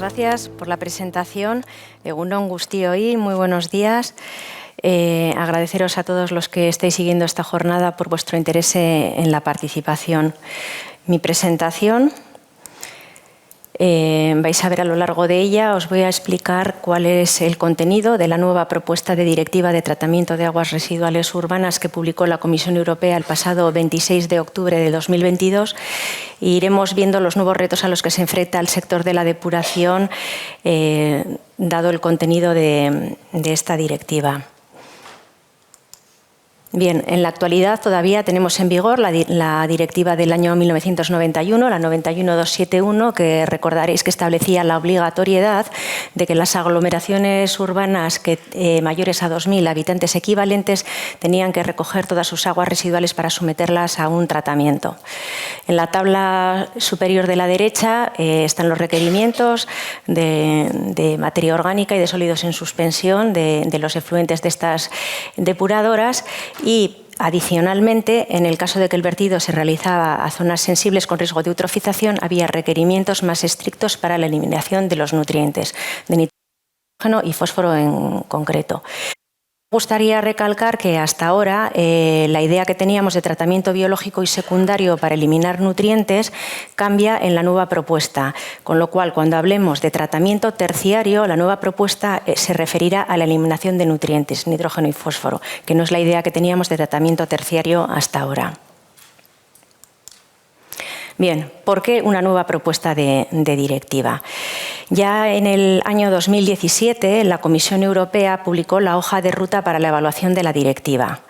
gracias por la presentación. Egun on guztioi, muy buenos días. Agradeceros a todos los que estáis siguiendo esta jornada por vuestro interés en la participación. Mi presentación, vais a ver a lo largo de ella, os voy a explicar cuál es el contenido de la nueva propuesta de Directiva de Tratamiento de Aguas Residuales Urbanas que publicó la Comisión Europea el pasado 26 de octubre de 2022. E iremos viendo los nuevos retos a los que se enfrenta el sector de la depuración, dado el contenido de esta directiva. Bien, en la actualidad todavía tenemos en vigor la directiva del año 1991, la 91271, que recordaréis que establecía la obligatoriedad de que las aglomeraciones urbanas mayores a 2.000 habitantes equivalentes tenían que recoger todas sus aguas residuales para someterlas a un tratamiento. En la tabla superior de la derecha están los requerimientos de materia orgánica y de sólidos en suspensión de los efluentes de estas depuradoras. Y adicionalmente, en el caso de que el vertido se realizaba a zonas sensibles con riesgo de eutrofización, había requerimientos más estrictos para la eliminación de los nutrientes, de nitrógeno y fósforo en concreto. Me gustaría recalcar que hasta ahora la idea que teníamos de tratamiento biológico y secundario para eliminar nutrientes cambia en la nueva propuesta, con lo cual cuando hablemos de tratamiento terciario, la nueva propuesta se referirá a la eliminación de nutrientes, nitrógeno y fósforo, que no es la idea que teníamos de tratamiento terciario hasta ahora. Bien, ¿por qué una nueva propuesta de directiva? Ya en el año 2017, la Comisión Europea publicó la hoja de ruta para la evaluación de la directiva.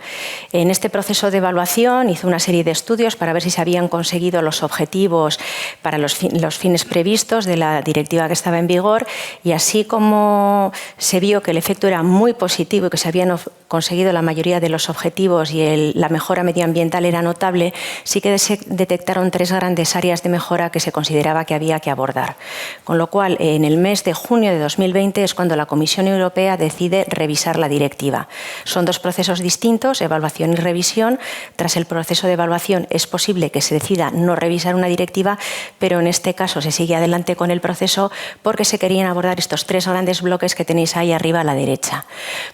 En este proceso de evaluación hizo una serie de estudios para ver si se habían conseguido los objetivos para los fines previstos de la directiva que estaba en vigor, y así como se vio que el efecto era muy positivo y que se habían conseguido la mayoría de los objetivos y la mejora medioambiental era notable, sí que se detectaron tres grandes áreas de mejora que se consideraba que había que abordar. Con lo cual, en el mes de junio de 2020 es cuando la Comisión Europea decide revisar la directiva. Son dos procesos distintos, evaluación y revisión. Tras el proceso de evaluación es posible que se decida no revisar una directiva, pero en este caso se sigue adelante con el proceso porque se querían abordar estos tres grandes bloques que tenéis ahí arriba a la derecha.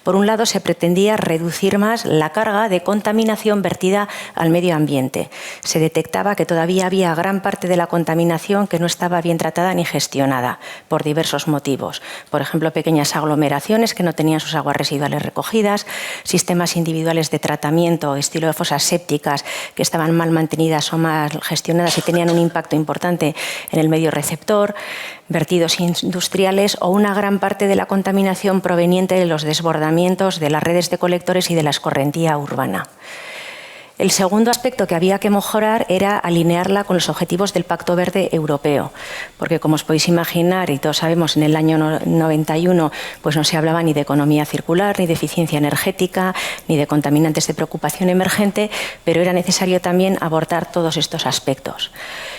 Por un lado, se pretendía reducir más la carga de contaminación vertida al medio ambiente. Se detectaba que todavía había gran parte de la contaminación que no estaba bien tratada ni gestionada por diversos motivos. Por ejemplo, pequeñas aglomeraciones que no tenían sus aguas residuales recogidas, sistemas individuales de tratamiento, estilo de fosas sépticas, que estaban mal mantenidas o mal gestionadas y tenían un impacto importante en el medio receptor, vertidos industriales o una gran parte de la contaminación proveniente de los desbordamientos de las redes de colectores y de la escorrentía urbana. El segundo aspecto que había que mejorar era alinearla con los objetivos del Pacto Verde Europeo, porque como os podéis imaginar, y todos sabemos, en el año 91 pues no se hablaba ni de economía circular, ni de eficiencia energética, ni de contaminantes de preocupación emergente, pero era necesario también abordar todos estos aspectos.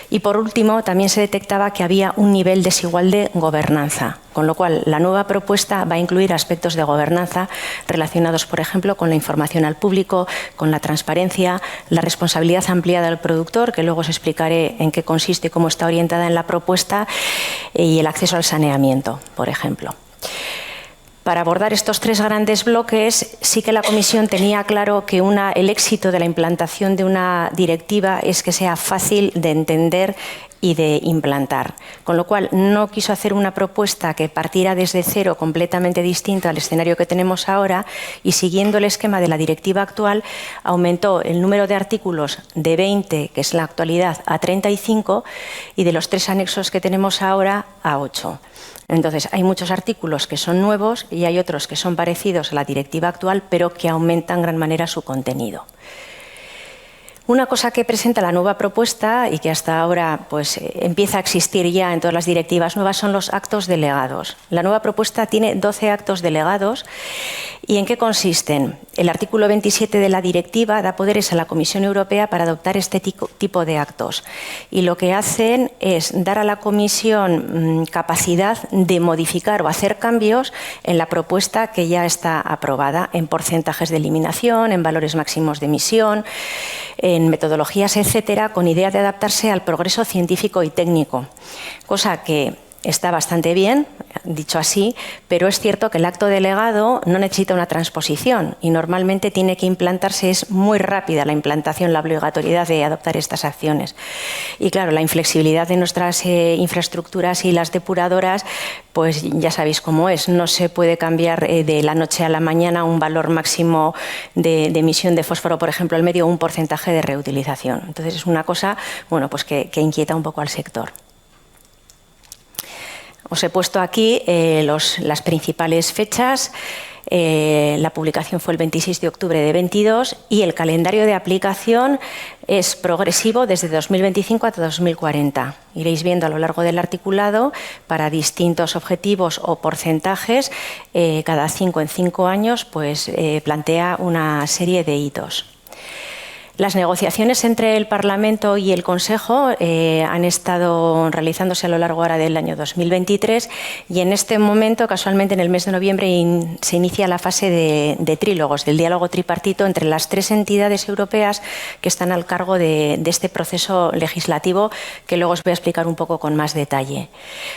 Y por último, también se detectaba que había un nivel desigual de gobernanza, con lo cual la nueva propuesta va a incluir aspectos de gobernanza relacionados, por ejemplo, con la información al público, con la transparencia, la responsabilidad ampliada del productor, que luego os explicaré en qué consiste y cómo está orientada en la propuesta, y el acceso al saneamiento, por ejemplo. Para abordar estos tres grandes bloques, sí que la Comisión tenía claro que el éxito de la implantación de una directiva es que sea fácil de entender y de implantar. Con lo cual, no quiso hacer una propuesta que partiera desde cero completamente distinta al escenario que tenemos ahora, y siguiendo el esquema de la directiva actual, aumentó el número de artículos de 20, que es la actualidad, a 35, y de los tres anexos que tenemos ahora a 8. Entonces, hay muchos artículos que son nuevos y hay otros que son parecidos a la directiva actual, pero que aumentan en gran manera su contenido. Una cosa que presenta la nueva propuesta y que hasta ahora pues, empieza a existir ya en todas las directivas nuevas son los actos delegados. La nueva propuesta tiene 12 actos delegados. ¿Y en qué consisten? El artículo 27 de la directiva da poderes a la Comisión Europea para adoptar este tipo de actos. Y lo que hacen es dar a la Comisión capacidad de modificar o hacer cambios en la propuesta que ya está aprobada, en porcentajes de eliminación, en valores máximos de emisión, en metodologías, etcétera, con idea de adaptarse al progreso científico y técnico. Cosa que está bastante bien, dicho así, pero es cierto que el acto delegado no necesita una transposición y normalmente tiene que implantarse, es muy rápida la implantación, la obligatoriedad de adoptar estas acciones. Y claro, la inflexibilidad de nuestras infraestructuras y las depuradoras, pues ya sabéis cómo es, no se puede cambiar de la noche a la mañana un valor máximo de emisión de fósforo, por ejemplo, al medio, un porcentaje de reutilización. Entonces es una cosa, bueno, pues que inquieta un poco al sector. Os he puesto aquí las principales fechas. La publicación fue el 26 de octubre de 22 y el calendario de aplicación es progresivo desde 2025 hasta 2040. Iréis viendo a lo largo del articulado para distintos objetivos o porcentajes, cada 5 en 5 años pues, plantea una serie de hitos. Las negociaciones entre el Parlamento y el Consejo han estado realizándose a lo largo ahora del año 2023 y en este momento, casualmente en el mes de noviembre, se inicia la fase de trílogos, del diálogo tripartito entre las 3 entidades europeas que están al cargo de este proceso legislativo, que luego os voy a explicar un poco con más detalle.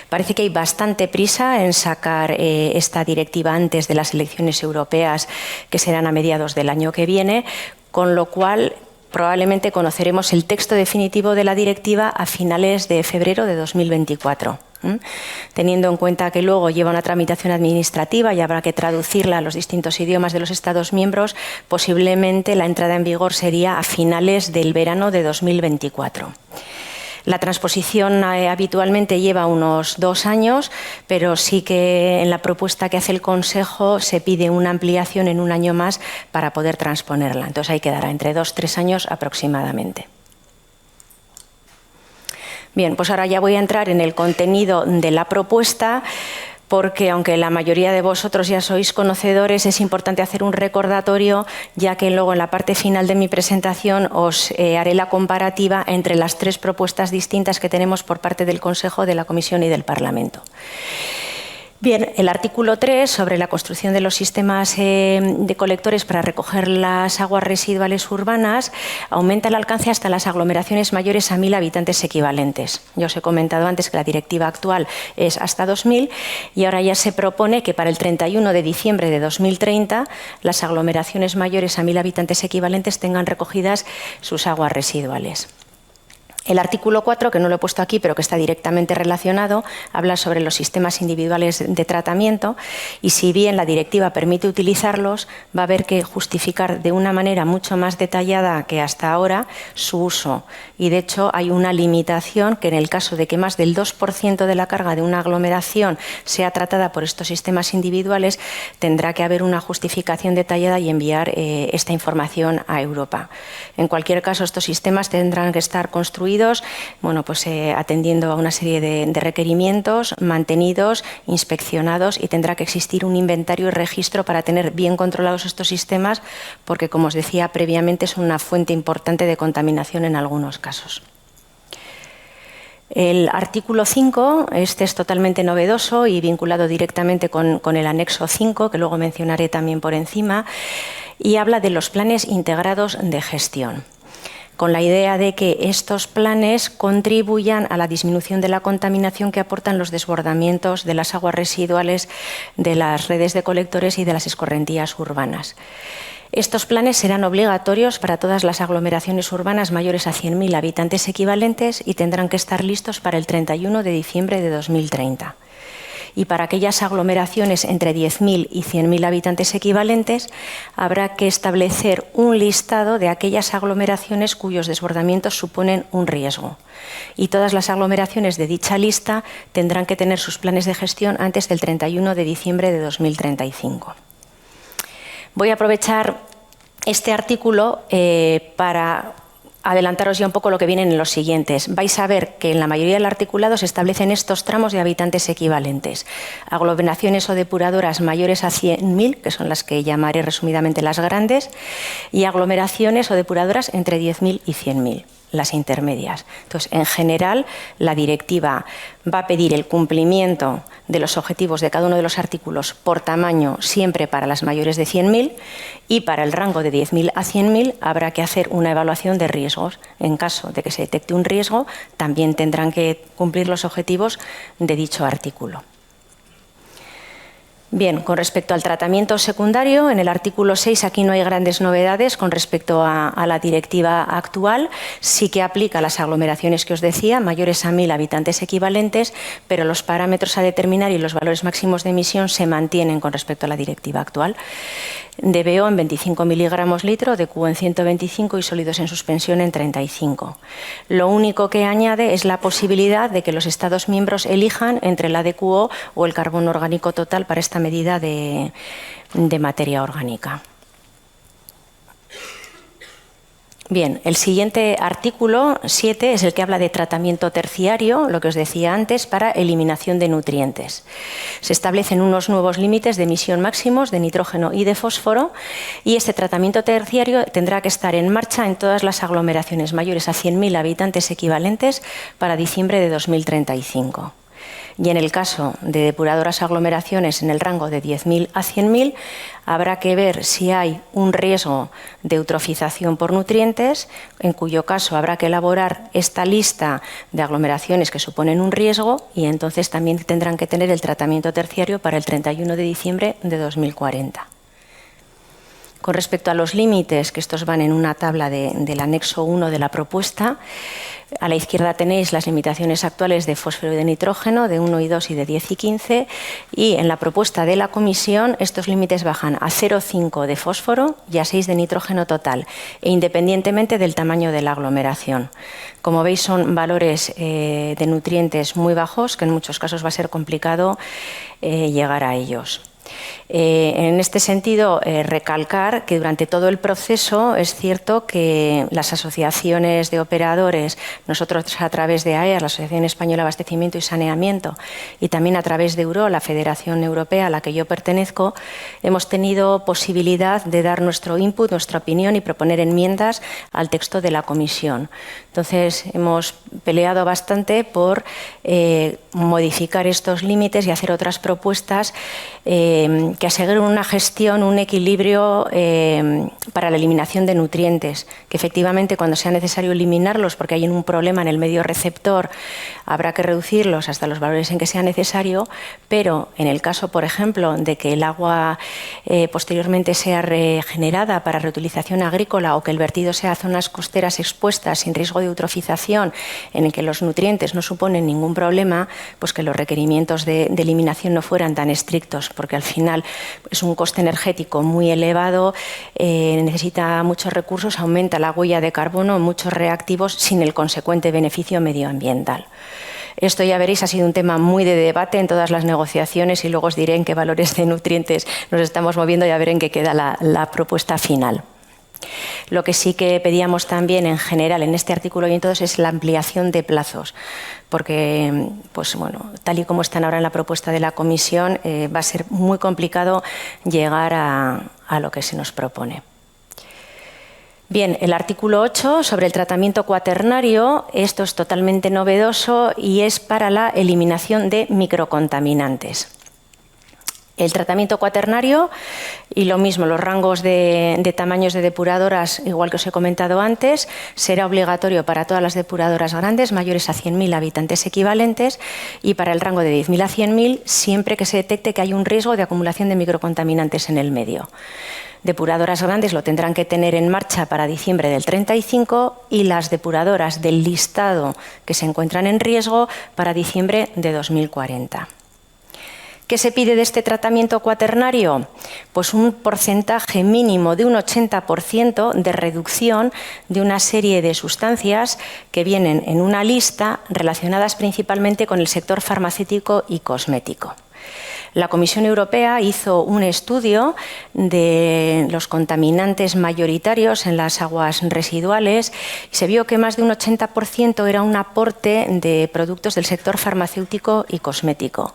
Parece que hay bastante prisa en sacar esta directiva antes de las elecciones europeas, que serán a mediados del año que viene, con lo cual probablemente conoceremos el texto definitivo de la directiva a finales de febrero de 2024. Teniendo en cuenta que luego lleva una tramitación administrativa y habrá que traducirla a los distintos idiomas de los Estados miembros, posiblemente la entrada en vigor sería a finales del verano de 2024. La transposición habitualmente lleva unos 2 años, pero sí que en la propuesta que hace el Consejo se pide una ampliación en 1 año más para poder transponerla. Entonces ahí quedará entre 2 o 3 años aproximadamente. Bien, pues ahora ya voy a entrar en el contenido de la propuesta, porque aunque la mayoría de vosotros ya sois conocedores, es importante hacer un recordatorio, ya que luego en la parte final de mi presentación os haré la comparativa entre las 3 propuestas distintas que tenemos por parte del Consejo, de la Comisión y del Parlamento. Bien, el artículo 3 sobre la construcción de los sistemas de colectores para recoger las aguas residuales urbanas aumenta el alcance hasta las aglomeraciones mayores a 1.000 habitantes equivalentes. Ya os he comentado antes que la directiva actual es hasta 2.000 y ahora ya se propone que para el 31 de diciembre de 2030 las aglomeraciones mayores a 1.000 habitantes equivalentes tengan recogidas sus aguas residuales. El artículo 4, que no lo he puesto aquí, pero que está directamente relacionado, habla sobre los sistemas individuales de tratamiento y si bien la directiva permite utilizarlos, va a haber que justificar de una manera mucho más detallada que hasta ahora su uso. Y de hecho hay una limitación que en el caso de que más del 2% de la carga de una aglomeración sea tratada por estos sistemas individuales, tendrá que haber una justificación detallada y enviar esta información a Europa. En cualquier caso, estos sistemas tendrán que estar construidos atendiendo a una serie de requerimientos, mantenidos, inspeccionados y tendrá que existir un inventario y registro para tener bien controlados estos sistemas porque, como os decía previamente, son una fuente importante de contaminación en algunos casos. El artículo 5, este es totalmente novedoso y vinculado directamente con el anexo 5, que luego mencionaré también por encima, y habla de los planes integrados de gestión, con la idea de que estos planes contribuyan a la disminución de la contaminación que aportan los desbordamientos de las aguas residuales de las redes de colectores y de las escorrentías urbanas. Estos planes serán obligatorios para todas las aglomeraciones urbanas mayores a 100.000 habitantes equivalentes y tendrán que estar listos para el 31 de diciembre de 2030. Y para aquellas aglomeraciones entre 10.000 y 100.000 habitantes equivalentes, habrá que establecer un listado de aquellas aglomeraciones cuyos desbordamientos suponen un riesgo. Y todas las aglomeraciones de dicha lista tendrán que tener sus planes de gestión antes del 31 de diciembre de 2035. Voy a aprovechar este artículo para adelantaros ya un poco lo que viene en los siguientes. Vais a ver que en la mayoría del articulado se establecen estos tramos de habitantes equivalentes. Aglomeraciones o depuradoras mayores a 100.000, que son las que llamaré resumidamente las grandes, y aglomeraciones o depuradoras entre 10.000 y 100.000. las intermedias. Entonces, en general, la directiva va a pedir el cumplimiento de los objetivos de cada uno de los artículos por tamaño, siempre para las mayores de 100.000, y para el rango de 10.000 a 100.000 habrá que hacer una evaluación de riesgos. En caso de que se detecte un riesgo, también tendrán que cumplir los objetivos de dicho artículo. Bien, con respecto al tratamiento secundario, en el artículo 6 aquí no hay grandes novedades con respecto a la directiva actual. Sí que aplica las aglomeraciones que os decía, mayores a 1.000 habitantes equivalentes, pero los parámetros a determinar y los valores máximos de emisión se mantienen con respecto a la directiva actual. DBO en 25 miligramos litro, DQO en 125 y sólidos en suspensión en 35. Lo único que añade es la posibilidad de que los Estados miembros elijan entre la DQO o el carbono orgánico total para esta medida de materia orgánica. Bien, el siguiente artículo 7 es el que habla de tratamiento terciario, lo que os decía antes, para eliminación de nutrientes. Se establecen unos nuevos límites de emisión máximos de nitrógeno y de fósforo y este tratamiento terciario tendrá que estar en marcha en todas las aglomeraciones mayores a 100.000 habitantes equivalentes para diciembre de 2035. Y en el caso de depuradoras aglomeraciones en el rango de 10.000 a 100.000, habrá que ver si hay un riesgo de eutrofización por nutrientes, en cuyo caso habrá que elaborar esta lista de aglomeraciones que suponen un riesgo y entonces también tendrán que tener el tratamiento terciario para el 31 de diciembre de 2040. Con respecto a los límites, que estos van en una tabla del anexo 1 de la propuesta, a la izquierda tenéis las limitaciones actuales de fósforo y de nitrógeno, de 1 y 2 y de 10 y 15, y en la propuesta de la Comisión estos límites bajan a 0,5 de fósforo y a 6 de nitrógeno total, e independientemente del tamaño de la aglomeración. Como veis, son valores de nutrientes muy bajos, que en muchos casos va a ser complicado llegar a ellos. En este sentido, recalcar que durante todo el proceso es cierto que las asociaciones de operadores, nosotros a través de AER, la Asociación Española de Abastecimiento y Saneamiento, y también a través de EURO, la Federación Europea a la que yo pertenezco, hemos tenido posibilidad de dar nuestro input, nuestra opinión y proponer enmiendas al texto de la Comisión. Entonces, hemos peleado bastante por modificar estos límites y hacer otras propuestas que aseguren una gestión, un equilibrio para la eliminación de nutrientes, que efectivamente cuando sea necesario eliminarlos porque hay un problema en el medio receptor habrá que reducirlos hasta los valores en que sea necesario, pero en el caso, por ejemplo, de que el agua posteriormente sea regenerada para reutilización agrícola o que el vertido sea a zonas costeras expuestas sin riesgo de eutrofización en el que los nutrientes no suponen ningún problema, pues que los requerimientos de eliminación no fueran tan estrictos, porque al final es un coste energético muy elevado, necesita muchos recursos, aumenta la huella de carbono, muchos reactivos sin el consecuente beneficio medioambiental. Esto, ya veréis, ha sido un tema muy de debate en todas las negociaciones y luego os diré en qué valores de nutrientes nos estamos moviendo y a ver en qué queda la propuesta final. Lo que sí que pedíamos también en general en este artículo y en todos es la ampliación de plazos, porque pues, bueno, tal y como están ahora en la propuesta de la Comisión va a ser muy complicado llegar a lo que se nos propone. Bien, el artículo 8 sobre el tratamiento cuaternario, esto es totalmente novedoso y es para la eliminación de microcontaminantes. El tratamiento cuaternario y lo mismo, los rangos de tamaños de depuradoras, igual que os he comentado antes, será obligatorio para todas las depuradoras grandes, mayores a 100.000 habitantes equivalentes y para el rango de 10.000 a 100.000 siempre que se detecte que hay un riesgo de acumulación de microcontaminantes en el medio. Depuradoras grandes lo tendrán que tener en marcha para diciembre del 35 y las depuradoras del listado que se encuentran en riesgo para diciembre de 2040. ¿Qué se pide de este tratamiento cuaternario? Pues un porcentaje mínimo de un 80% de reducción de una serie de sustancias que vienen en una lista relacionadas principalmente con el sector farmacéutico y cosmético. La Comisión Europea hizo un estudio de los contaminantes mayoritarios en las aguas residuales y se vio que más de un 80% era un aporte de productos del sector farmacéutico y cosmético.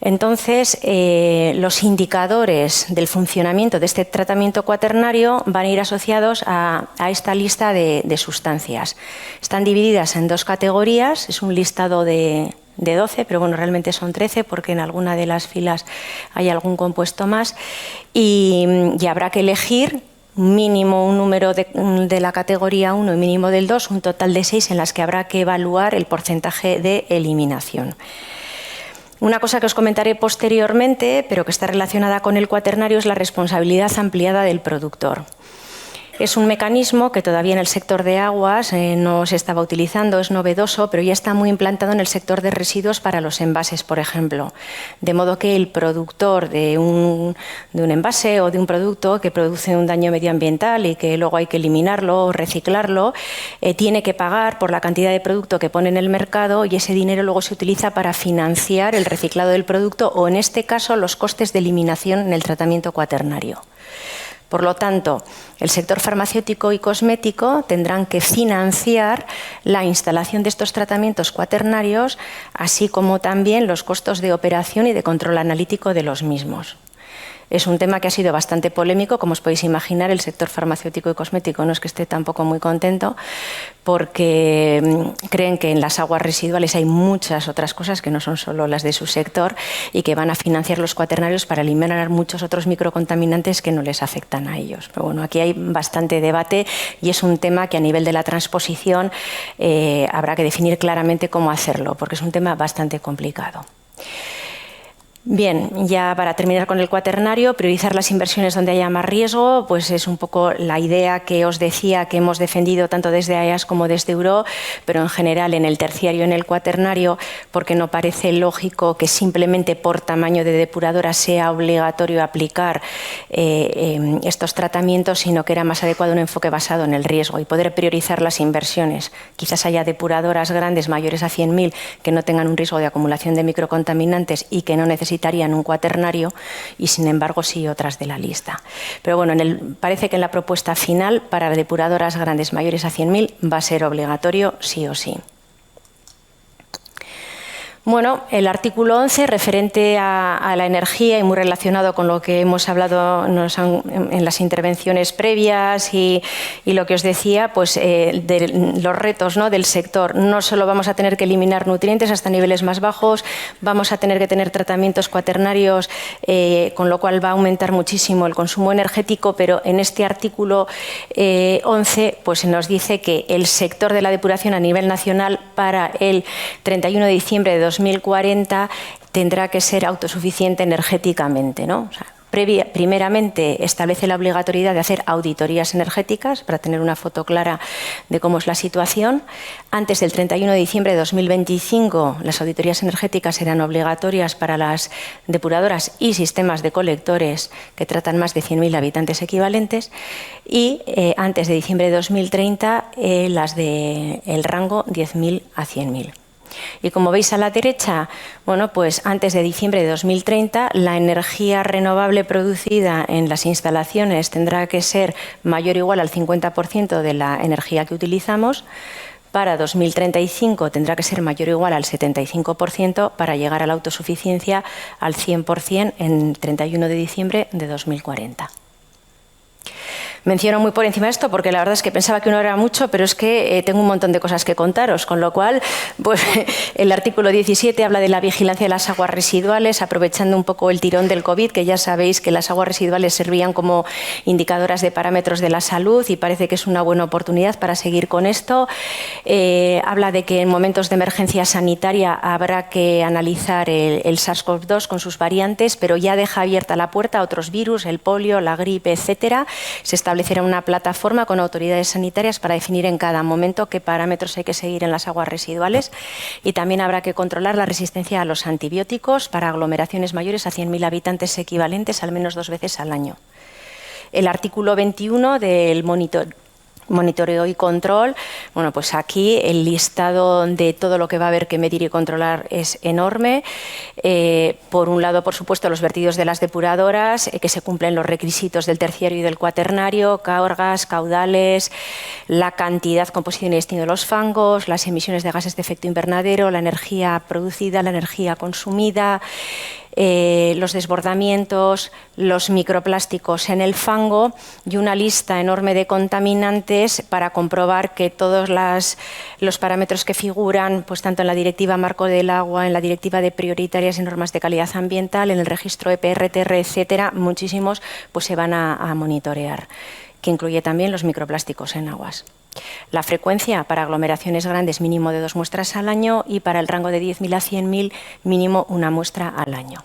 Entonces, los indicadores del funcionamiento de este tratamiento cuaternario van a ir asociados a esta lista de sustancias. Están divididas en dos categorías, es un listado de 12, pero bueno, realmente son 13 porque en alguna de las filas hay algún compuesto más y habrá que elegir mínimo un número de la categoría 1 y mínimo del 2, un total de 6 en las que habrá que evaluar el porcentaje de eliminación. Una cosa que os comentaré posteriormente, pero que está relacionada con el cuaternario, es la responsabilidad ampliada del productor. Es un mecanismo que todavía en el sector de aguas no se estaba utilizando, es novedoso, pero ya está muy implantado en el sector de residuos para los envases, por ejemplo. De modo que el productor de un envase o de un producto que produce un daño medioambiental y que luego hay que eliminarlo o reciclarlo, tiene que pagar por la cantidad de producto que pone en el mercado y ese dinero luego se utiliza para financiar el reciclado del producto o, en este caso, los costes de eliminación en el tratamiento cuaternario. Por lo tanto, el sector farmacéutico y cosmético tendrán que financiar la instalación de estos tratamientos cuaternarios, así como también los costos de operación y de control analítico de los mismos. Es un tema que ha sido bastante polémico, como os podéis imaginar. El sector farmacéutico y cosmético no es que esté tampoco muy contento, porque creen que en las aguas residuales hay muchas otras cosas que no son solo las de su sector y que van a financiar los cuaternarios para eliminar muchos otros microcontaminantes que no les afectan a ellos. Pero bueno, aquí hay bastante debate y es un tema que a nivel de la transposición habrá que definir claramente cómo hacerlo, porque es un tema bastante complicado. Bien, ya para terminar con el cuaternario, priorizar las inversiones donde haya más riesgo, pues es un poco la idea que os decía que hemos defendido tanto desde AEAS como desde Euro, pero en general en el terciario y en el cuaternario, porque no parece lógico que simplemente por tamaño de depuradora sea obligatorio aplicar estos tratamientos, sino que era más adecuado un enfoque basado en el riesgo y poder priorizar las inversiones. Quizás haya depuradoras grandes mayores a 100.000 que no tengan un riesgo de acumulación de microcontaminantes y que no necesitarían un cuaternario y, sin embargo, sí otras de la lista. Pero bueno, parece que en la propuesta final para depuradoras grandes mayores a 100.000 va a ser obligatorio sí o sí. Bueno, el artículo 11, referente a la energía y muy relacionado con lo que hemos hablado en las intervenciones previas y lo que os decía, pues de los retos, ¿no?, del sector. No solo vamos a tener que eliminar nutrientes hasta niveles más bajos, vamos a tener que tener tratamientos cuaternarios, con lo cual va a aumentar muchísimo el consumo energético, pero en este artículo 11 pues nos dice que el sector de la depuración a nivel nacional para el 31 de diciembre de 2040 tendrá que ser autosuficiente energéticamente, ¿no? O sea, primeramente establece la obligatoriedad de hacer auditorías energéticas para tener una foto clara de cómo es la situación. Antes del 31 de diciembre de 2025 las auditorías energéticas serán obligatorias para las depuradoras y sistemas de colectores que tratan más de 100.000 habitantes equivalentes y antes de diciembre de 2030 las del rango 10.000 a 100.000. Y como veis a la derecha, bueno, pues antes de diciembre de 2030 la energía renovable producida en las instalaciones tendrá que ser mayor o igual al 50% de la energía que utilizamos. Para 2035 tendrá que ser mayor o igual al 75% para llegar a la autosuficiencia al 100% en 31 de diciembre de 2040. Menciono muy por encima esto porque la verdad es que pensaba que no era mucho, pero es que tengo un montón de cosas que contaros, con lo cual pues, el artículo 17 habla de la vigilancia de las aguas residuales, aprovechando un poco el tirón del COVID, que ya sabéis que las aguas residuales servían como indicadoras de parámetros de la salud y parece que es una buena oportunidad para seguir con esto. Habla de que en momentos de emergencia sanitaria habrá que analizar el SARS-CoV-2 con sus variantes, pero ya deja abierta la puerta a otros virus, el polio, la gripe, etcétera. Se establecerá una plataforma con autoridades sanitarias para definir en cada momento qué parámetros hay que seguir en las aguas residuales y también habrá que controlar la resistencia a los antibióticos para aglomeraciones mayores a 100.000 habitantes equivalentes al menos 2 veces al año. El artículo 21 del monitoreo y control, bueno, pues aquí el listado de todo lo que va a haber que medir y controlar es enorme. Por un lado, por supuesto, los vertidos de las depuradoras, que se cumplen los requisitos del terciario y del cuaternario, cargas, caudales, la cantidad, composición y destino de los fangos, las emisiones de gases de efecto invernadero, la energía producida, la energía consumida, los desbordamientos, los microplásticos en el fango y una lista enorme de contaminantes para comprobar que todos los parámetros que figuran, pues tanto en la Directiva Marco del Agua, en la Directiva de Prioritarias y Normas de Calidad Ambiental, en el registro EPRTR, etcétera, muchísimos, pues se van a monitorear, que incluye también los microplásticos en aguas. La frecuencia para aglomeraciones grandes mínimo de 2 muestras al año y para el rango de 10.000 a 100.000 mínimo 1 muestra al año.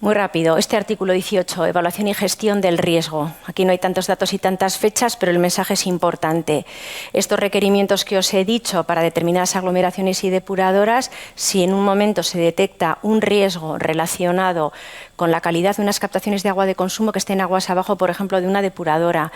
Muy rápido, este artículo 18, evaluación y gestión del riesgo. Aquí no hay tantos datos y tantas fechas, pero el mensaje es importante. Estos requerimientos que os he dicho para determinadas aglomeraciones y depuradoras, si en un momento se detecta un riesgo relacionado con la calidad de unas captaciones de agua de consumo que estén aguas abajo, por ejemplo, de una depuradora,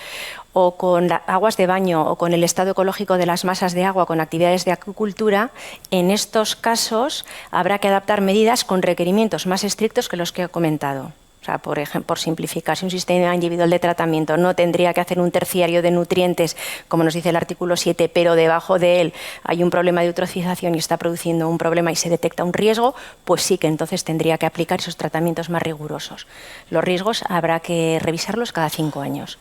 o con aguas de baño, o con el estado ecológico de las masas de agua, con actividades de acuicultura, en estos casos habrá que adaptar medidas con requerimientos más estrictos que los que he comentado. O sea, por ejemplo, por simplificar, si un sistema individual de tratamiento no tendría que hacer un terciario de nutrientes, como nos dice el artículo 7, pero debajo de él hay un problema de eutrofización y está produciendo un problema y se detecta un riesgo, pues sí que entonces tendría que aplicar esos tratamientos más rigurosos. Los riesgos habrá que revisarlos cada 5 años.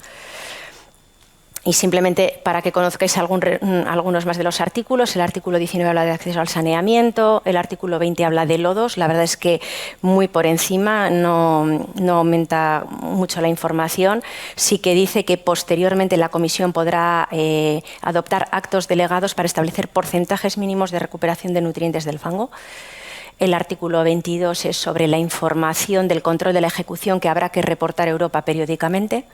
Y simplemente para que conozcáis algunos más de los artículos, el artículo 19 habla de acceso al saneamiento, el artículo 20 habla de lodos, la verdad es que muy por encima, no aumenta mucho la información, sí que dice que posteriormente la Comisión podrá adoptar actos delegados para establecer porcentajes mínimos de recuperación de nutrientes del fango. El artículo 22 es sobre la información del control de la ejecución que habrá que reportar a Europa periódicamente.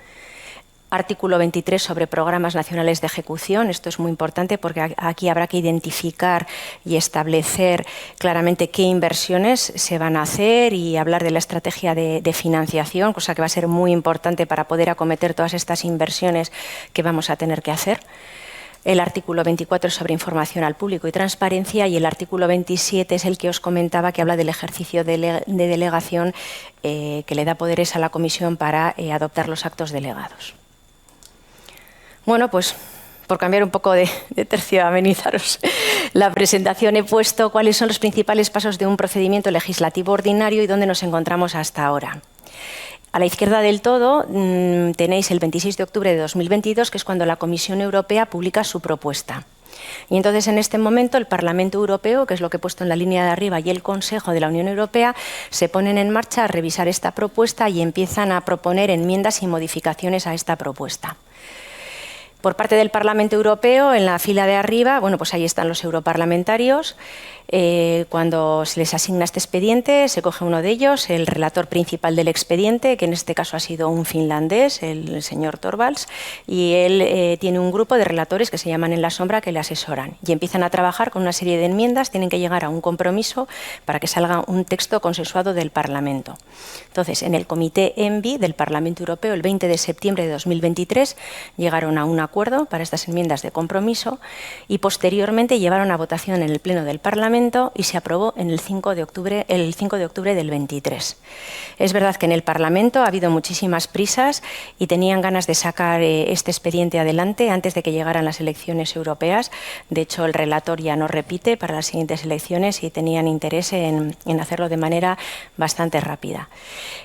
Artículo 23 sobre programas nacionales de ejecución. Esto es muy importante porque aquí habrá que identificar y establecer claramente qué inversiones se van a hacer y hablar de la estrategia de financiación, cosa que va a ser muy importante para poder acometer todas estas inversiones que vamos a tener que hacer. El artículo 24 es sobre información al público y transparencia y el artículo 27 es el que os comentaba, que habla del ejercicio de delegación que le da poderes a la Comisión para adoptar los actos delegados. Bueno, pues por cambiar un poco de tercio, amenizaros la presentación, he puesto cuáles son los principales pasos de un procedimiento legislativo ordinario y dónde nos encontramos hasta ahora. A la izquierda del todo tenéis el 26 de octubre de 2022, que es cuando la Comisión Europea publica su propuesta. Y entonces, en este momento, el Parlamento Europeo, que es lo que he puesto en la línea de arriba, y el Consejo de la Unión Europea se ponen en marcha a revisar esta propuesta y empiezan a proponer enmiendas y modificaciones a esta propuesta. Por parte del Parlamento Europeo, en la fila de arriba, bueno, pues ahí están los europarlamentarios. Cuando se les asigna este expediente, se coge uno de ellos, el relator principal del expediente, que en este caso ha sido un finlandés, el señor Torvalds, y él tiene un grupo de relatores que se llaman en la sombra, que le asesoran. Y empiezan a trabajar con una serie de enmiendas, tienen que llegar a un compromiso para que salga un texto consensuado del Parlamento. Entonces, en el Comité ENVI del Parlamento Europeo, el 20 de septiembre de 2023, llegaron a un acuerdo para estas enmiendas de compromiso y posteriormente llevaron a votación en el Pleno del Parlamento y se aprobó en el 5 de octubre del 23. Es verdad que en el Parlamento ha habido muchísimas prisas y tenían ganas de sacar este expediente adelante antes de que llegaran las elecciones europeas. De hecho, el relator ya no repite para las siguientes elecciones y tenían interés en hacerlo de manera bastante rápida.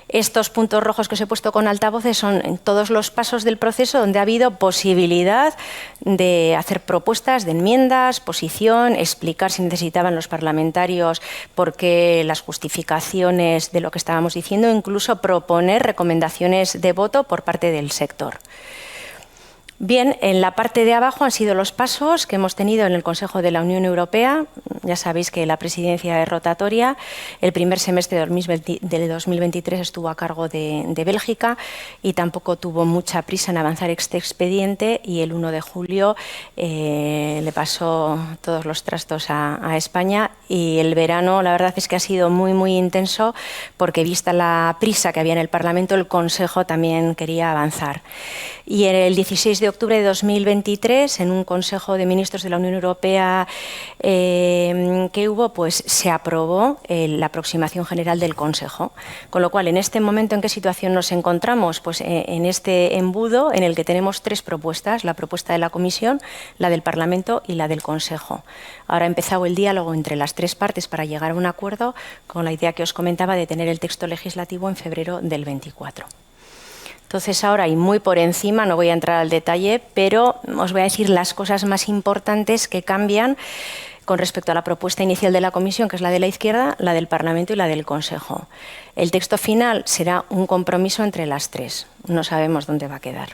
Estos puntos rojos que os he puesto con altavoces son en todos los pasos del proceso donde ha habido posibilidad de hacer propuestas de enmiendas, posición, explicar si necesitaban los parlamentarios por qué las justificaciones de lo que estábamos diciendo, incluso proponer recomendaciones de voto por parte del sector. Bien, en la parte de abajo han sido los pasos que hemos tenido en el Consejo de la Unión Europea. Ya sabéis que la presidencia es rotatoria. El primer semestre de 2023 estuvo a cargo de Bélgica y tampoco tuvo mucha prisa en avanzar este expediente, y el 1 de julio le pasó todos los trastos a España, y el verano la verdad es que ha sido muy, muy intenso porque, vista la prisa que había en el Parlamento, el Consejo también quería avanzar. Y el 16 de de octubre de 2023, en un Consejo de Ministros de la Unión Europea que hubo, pues se aprobó la aproximación general del Consejo. Con lo cual, en este momento, ¿en qué situación nos encontramos? Pues en este embudo en el que tenemos tres propuestas, la propuesta de la Comisión, la del Parlamento y la del Consejo. Ahora ha empezado el diálogo entre las tres partes para llegar a un acuerdo, con la idea que os comentaba de tener el texto legislativo en febrero del 24. Entonces ahora, y muy por encima, no voy a entrar al detalle, pero os voy a decir las cosas más importantes que cambian con respecto a la propuesta inicial de la Comisión, que es la de la izquierda, la del Parlamento y la del Consejo. El texto final será un compromiso entre las tres. No sabemos dónde va a quedar.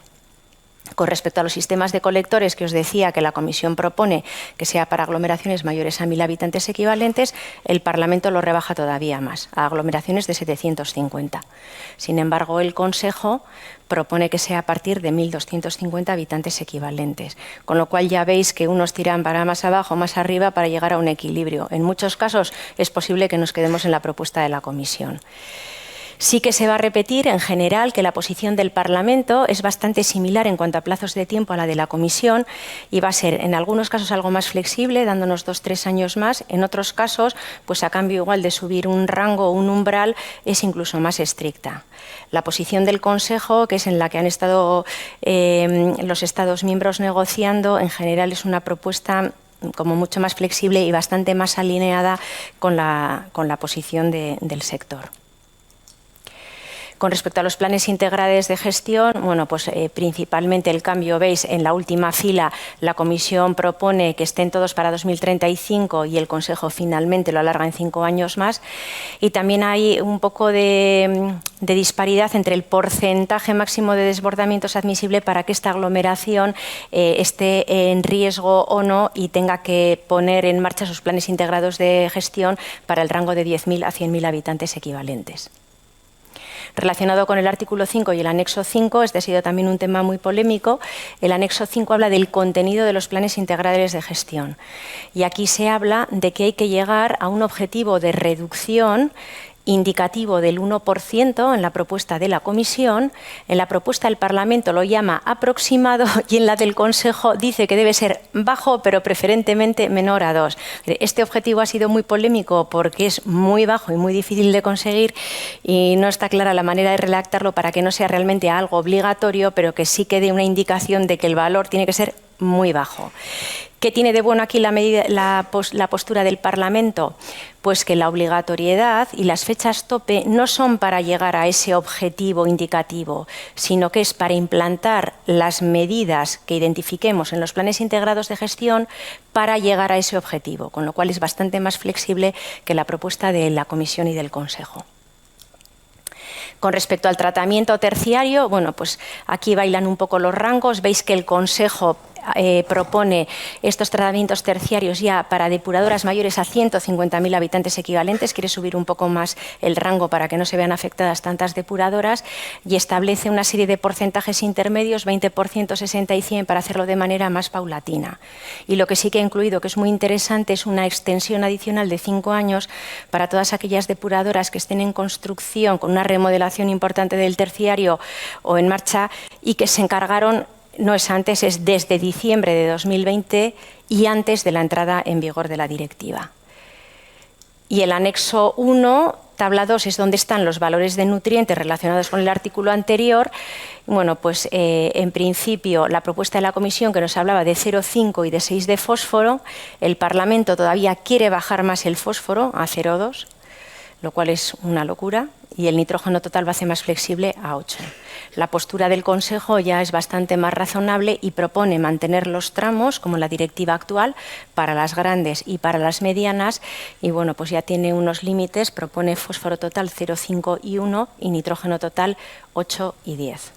Con respecto a los sistemas de colectores que os decía que la Comisión propone que sea para aglomeraciones mayores a 1.000 habitantes equivalentes, el Parlamento lo rebaja todavía más, a aglomeraciones de 750. Sin embargo, el Consejo propone que sea a partir de 1.250 habitantes equivalentes, con lo cual ya veis que unos tiran para más abajo, más arriba, para llegar a un equilibrio. En muchos casos es posible que nos quedemos en la propuesta de la Comisión. Sí que se va a repetir, en general, que la posición del Parlamento es bastante similar en cuanto a plazos de tiempo a la de la Comisión y va a ser, en algunos casos, algo más flexible, dándonos 2 o 3 años más. En otros casos, pues a cambio igual de subir un rango o un umbral, es incluso más estricta. La posición del Consejo, que es en la que han estado los Estados miembros negociando, en general es una propuesta como mucho más flexible y bastante más alineada con la posición del sector. Con respecto a los planes integrales de gestión, bueno, pues principalmente el cambio, veis, en la última fila la Comisión propone que estén todos para 2035 y el Consejo finalmente lo alarga en 5 años más. Y también hay un poco de disparidad entre el porcentaje máximo de desbordamientos admisible para que esta aglomeración esté en riesgo o no y tenga que poner en marcha sus planes integrados de gestión para el rango de 10.000 a 100.000 habitantes equivalentes. Relacionado con el artículo 5 y el anexo 5, este ha sido también un tema muy polémico. El anexo 5 habla del contenido de los planes integrales de gestión. Y aquí se habla de que hay que llegar a un objetivo de reducción indicativo del 1% en la propuesta de la Comisión. En la propuesta del Parlamento lo llama aproximado y en la del Consejo dice que debe ser bajo, pero preferentemente menor a 2. Este objetivo ha sido muy polémico porque es muy bajo y muy difícil de conseguir y no está clara la manera de redactarlo para que no sea realmente algo obligatorio, pero que sí que dé una indicación de que el valor tiene que ser muy bajo. ¿Qué tiene de bueno aquí la postura del Parlamento? Pues que la obligatoriedad y las fechas tope no son para llegar a ese objetivo indicativo, sino que es para implantar las medidas que identifiquemos en los planes integrados de gestión para llegar a ese objetivo, con lo cual es bastante más flexible que la propuesta de la Comisión y del Consejo. Con respecto al tratamiento terciario, bueno, pues aquí bailan un poco los rangos. Veis que el Consejo propone estos tratamientos terciarios ya para depuradoras mayores a 150.000 habitantes equivalentes, quiere subir un poco más el rango para que no se vean afectadas tantas depuradoras y establece una serie de porcentajes intermedios, 20%, 60 y 100, para hacerlo de manera más paulatina. Y lo que sí que ha incluido, que es muy interesante, es una extensión adicional de 5 años para todas aquellas depuradoras que estén en construcción con una remodelación importante del terciario o en marcha y que se encargaron. No es antes, es desde diciembre de 2020 y antes de la entrada en vigor de la directiva. Y el anexo 1, tabla 2, es donde están los valores de nutrientes relacionados con el artículo anterior. Bueno, pues en principio la propuesta de la Comisión, que nos hablaba de 0,5 y de 6 de fósforo, el Parlamento todavía quiere bajar más el fósforo a 0,2, lo cual es una locura, y el nitrógeno total lo hace más flexible a 8. La postura del Consejo ya es bastante más razonable y propone mantener los tramos, como la directiva actual, para las grandes y para las medianas, y bueno, pues ya tiene unos límites, propone fósforo total 0,5 y 1 y nitrógeno total 8 y 10.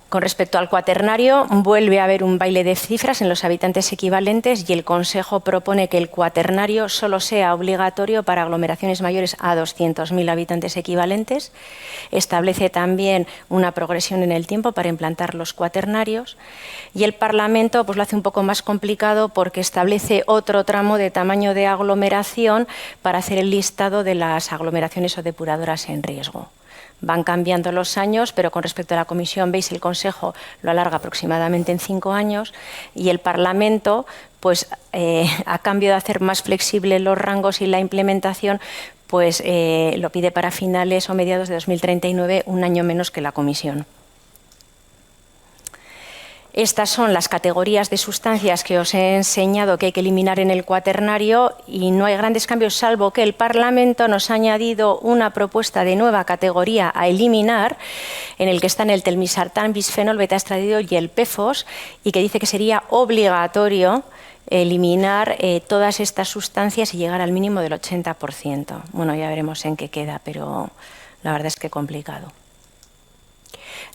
Con respecto al cuaternario, vuelve a haber un baile de cifras en los habitantes equivalentes y el Consejo propone que el cuaternario solo sea obligatorio para aglomeraciones mayores a 200.000 habitantes equivalentes. Establece también una progresión en el tiempo para implantar los cuaternarios y el Parlamento pues lo hace un poco más complicado porque establece otro tramo de tamaño de aglomeración para hacer el listado de las aglomeraciones o depuradoras en riesgo. van cambiando los años, pero con respecto a la Comisión, veis, el Consejo lo alarga aproximadamente en 5 años y el Parlamento, pues a cambio de hacer más flexibles los rangos y la implementación, pues lo pide para finales o mediados de 2039, un año menos que la Comisión. Estas son las categorías de sustancias que os he enseñado que hay que eliminar en el cuaternario y no hay grandes cambios, salvo que el Parlamento nos ha añadido una propuesta de nueva categoría a eliminar, en el que están el telmisartán, bisfenol, betaestradiol y el PFOS, y que dice que sería obligatorio eliminar todas estas sustancias y llegar al mínimo del 80%. Bueno, ya veremos en qué queda, pero la verdad es que complicado.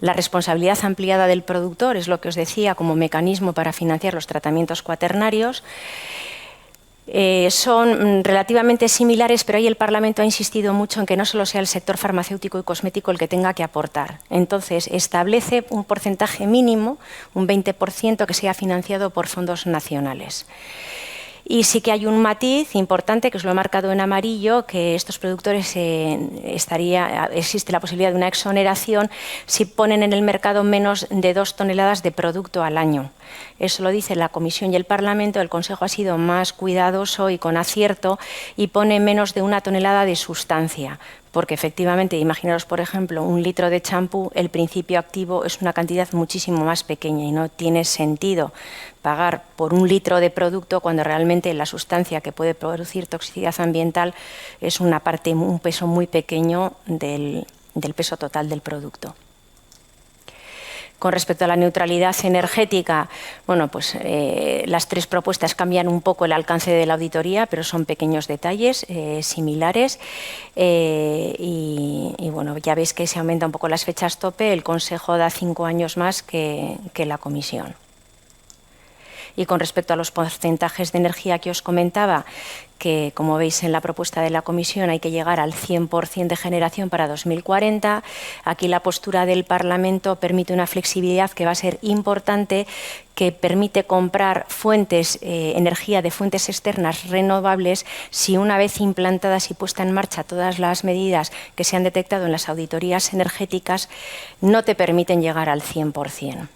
La responsabilidad ampliada del productor es lo que os decía como mecanismo para financiar los tratamientos cuaternarios. Son relativamente similares, pero ahí el Parlamento ha insistido mucho en que no solo sea el sector farmacéutico y cosmético el que tenga que aportar. Entonces, establece un porcentaje mínimo, un 20%, que sea financiado por fondos nacionales. Y sí que hay un matiz importante, que os lo he marcado en amarillo, que estos productores existe la posibilidad de una exoneración si ponen en el mercado menos de 2 toneladas de producto al año. Eso lo dice la Comisión y el Parlamento. El Consejo ha sido más cuidadoso y con acierto y pone menos de 1 tonelada de sustancia. Porque efectivamente, imaginaros, por ejemplo, 1 litro de champú, el principio activo es una cantidad muchísimo más pequeña y no tiene sentido pagar por 1 litro de producto cuando realmente la sustancia que puede producir toxicidad ambiental es una parte, un peso muy pequeño del peso total del producto. Con respecto a la neutralidad energética, bueno, pues las 3 propuestas cambian un poco el alcance de la auditoría, pero son pequeños detalles similares. Y bueno, ya veis que se aumenta un poco las fechas tope. El Consejo da 5 años más que la Comisión. Y con respecto a los porcentajes de energía que os comentaba, que como veis en la propuesta de la Comisión hay que llegar al 100% de generación para 2040, aquí la postura del Parlamento permite una flexibilidad que va a ser importante, que permite comprar energía de fuentes externas renovables si una vez implantadas y puesta en marcha todas las medidas que se han detectado en las auditorías energéticas no te permiten llegar al 100%.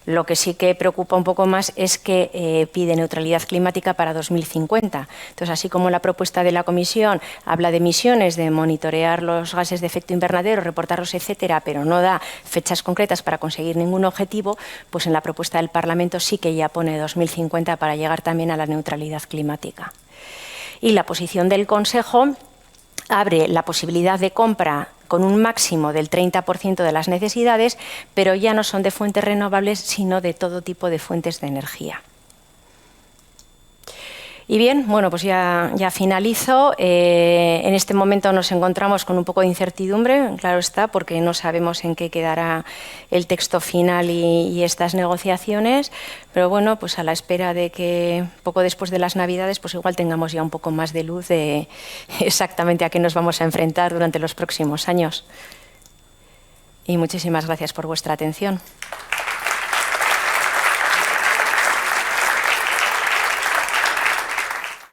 Lo que sí que preocupa un poco más es que pide neutralidad climática para 2050. Entonces, así como la propuesta de la Comisión habla de emisiones, de monitorear los gases de efecto invernadero, reportarlos, etcétera, pero no da fechas concretas para conseguir ningún objetivo, pues en la propuesta del Parlamento sí que ya pone 2050 para llegar también a la neutralidad climática. Y la posición del Consejo abre la posibilidad de compra con un máximo del 30% de las necesidades, pero ya no son de fuentes renovables, sino de todo tipo de fuentes de energía. Y bien, bueno, pues ya finalizo. En este momento nos encontramos con un poco de incertidumbre, claro está, porque no sabemos en qué quedará el texto final y estas negociaciones, pero bueno, pues a la espera de que poco después de las Navidades, pues igual tengamos ya un poco más de luz de exactamente a qué nos vamos a enfrentar durante los próximos años. Y muchísimas gracias por vuestra atención.